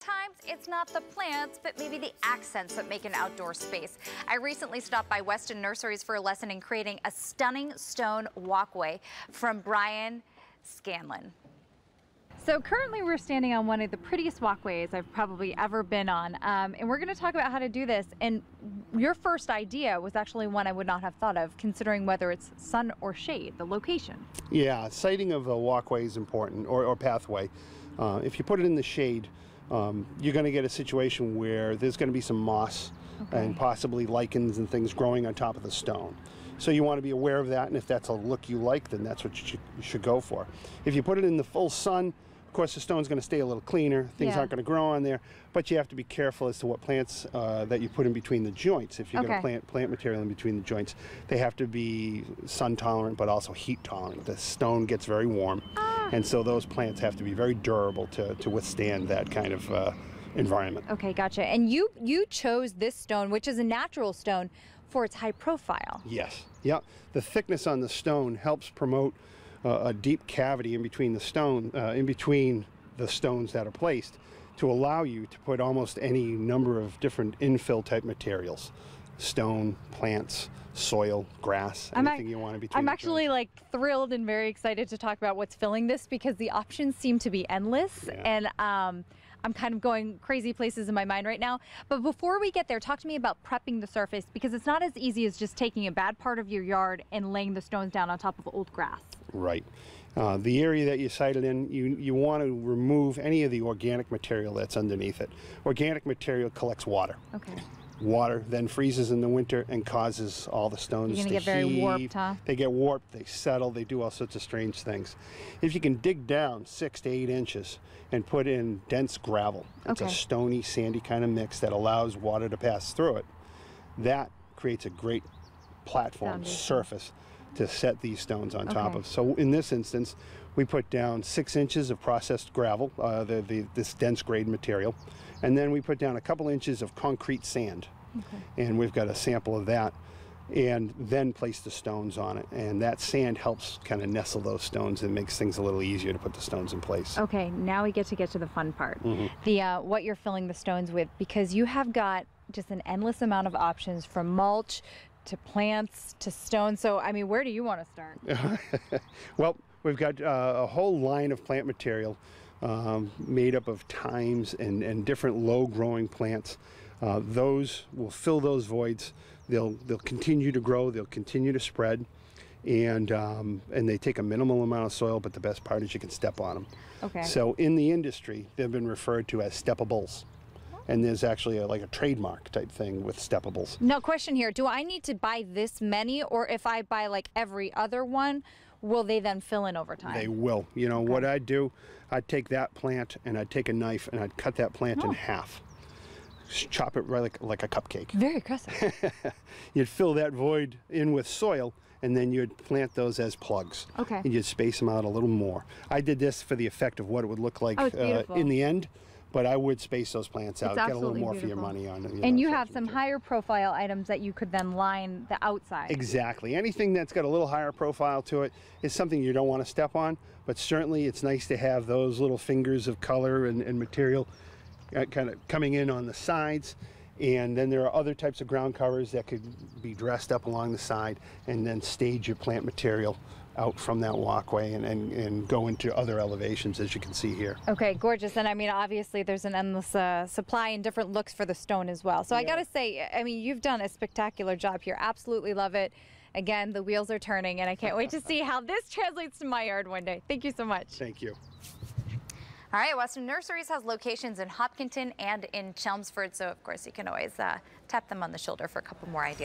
Times it's not the plants, but maybe the accents that make an outdoor space. I recently stopped by Weston Nurseries for a lesson in creating a stunning stone walkway from Brian Scanlon. So currently we're standing on one of the prettiest walkways I've probably ever been on, and we're going to talk about how to do this. And your first idea was actually one I would not have thought of, considering whether it's sun or shade, the location. Yeah, siting of a walkway is important, or pathway. If you put it in the shade, you're going to get a situation where there's going to be some moss and possibly lichens and things growing on top of the stone. So you want to be aware of that, and if that's a look you like, then that's what you should go for. If you put it in the full sun, of course the stone's going to stay a little cleaner, things aren't going to grow on there, but you have to be careful as to what plants that you put in between the joints. If you're going to plant material in between the joints, they have to be sun tolerant but also heat tolerant. The stone gets very warm, and so those plants have to be very durable to withstand that kind of environment. Okay, gotcha. And you chose this stone, which is a natural stone, for its high profile. Yes, yeah. The thickness on the stone helps promote a deep cavity in between the stone, in between the stones that are placed, to allow you to put almost any number of different infill type materials: stone, plants, soil, grass, anything you want to be. I'm actually like thrilled and very excited to talk about what's filling this, because the options seem to be endless, and I'm kind of going crazy places in my mind right now. But before we get there, talk to me about prepping the surface, because it's not as easy as just taking a bad part of your yard and laying the stones down on top of old grass. Right. The area that you sited in, you want to remove any of the organic material that's underneath it. Organic material collects water. Okay. Water then freezes in the winter and causes all the stones to get very warped, huh? They get warped, they settle, they do all sorts of strange things. If you can dig down 6 to 8 inches and put in dense gravel, it's a stony, sandy kind of mix that allows water to pass through it, that creates a great platform surface to set these stones on top of. So in this instance, we put down 6 inches of processed gravel, this dense grade material, and then we put down a couple inches of concrete sand, and we've got a sample of that, and then place the stones on it, and that sand helps kind of nestle those stones and makes things a little easier to put the stones in place. Okay, now we get to the fun part, the what you're filling the stones with, because you have got just an endless amount of options, from mulch to plants to stone. So I mean, where do you want to start? Well, we've got a whole line of plant material made up of thymes and different low growing plants. Those will fill those voids. They'll continue to grow, they'll continue to spread, and they take a minimal amount of soil, but the best part is you can step on them. Okay. So in the industry, they've been referred to as steppables. And there's actually like a trademark type thing with steppables. No question here. Do I need to buy this many, or if I buy like every other one, will they then fill in over time? They will. You know what I'd do? I'd take that plant and I'd take a knife and I'd cut that plant in half. Chop it right like a cupcake. Very aggressive. You'd fill that void in with soil, and then you'd plant those as plugs. Okay. And you'd space them out a little more. I did this for the effect of what it would look like in the end. But I would space those plants out, get a little more for your money on it. And you have some higher profile items that you could then line the outside. Exactly. Anything that's got a little higher profile to it is something you don't want to step on, but certainly it's nice to have those little fingers of color and material kind of coming in on the sides. And then there are other types of ground covers that could be dressed up along the side, and then stage your plant material out from that walkway and go into other elevations, as you can see here. Okay, gorgeous. And I mean, obviously there's an endless supply and different looks for the stone as well. So I gotta say, I mean, you've done a spectacular job here. Absolutely love it. Again, the wheels are turning, and I can't wait to see how this translates to my yard one day. Thank you so much. Thank you. All right, Weston Nurseries has locations in Hopkinton and in Chelmsford, so of course you can always tap them on the shoulder for a couple more ideas.